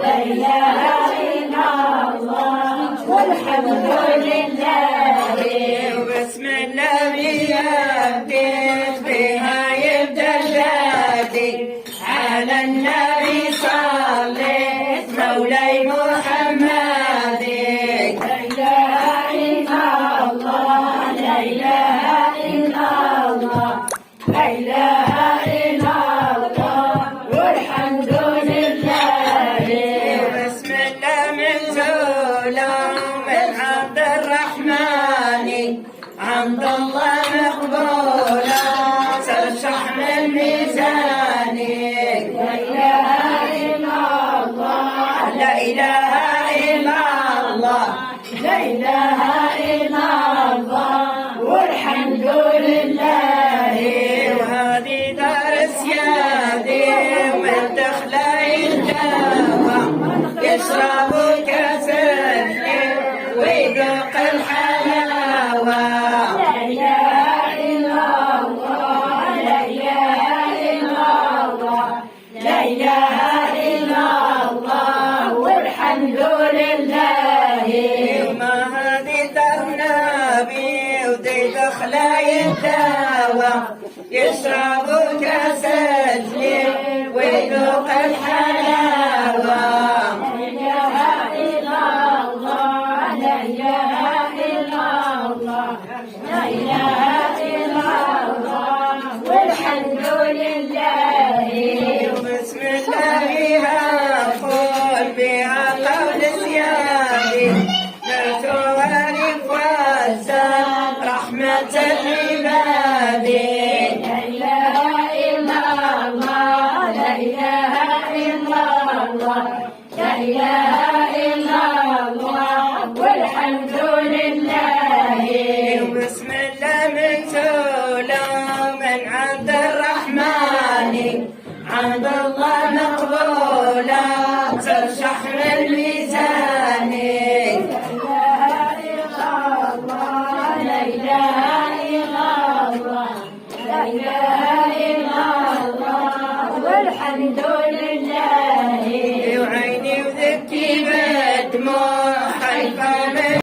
لا إله إلا الله والحمد لله. وبسم الله بيدك بها يبدأ الهادي على النبي صليت مولاي محمد. لا إله إلا الله لا إله إلا الله لا إله إلا الله والحمد لله. بسم الله من سلام من عبد الرحمن عبد الله مقبولا ترشح من ميزانك. لا إله إلا الله لا إله إلا الله لا إله إلا الله والحمد لله. وهذه دار سيادي من دخل الجوى يشربوا كاس الحين ويذوق الحلاوة. لا إله إلا الله لا إله إلا الله لا إله إلا الله والحمد لله. ما هذه دار نبي ودي دخل الدواء يشربوا كاس الحين ويذوق الحلاوة. لا إله إلا الله لا إله إلا الله لا إله إلا الله والحمد لله. بسم الله أقول بها قول سيادي نسوان فوزان رحمة العباد. لا إله إلا الله لا إله إلا الله لا إله إلا الله والحمد لله. بسم الله من سلام من عبد الرحمن عبد الله مقبولا ترشح من ميزانك. لا إله إلا الله لا إله إلا الله والحمد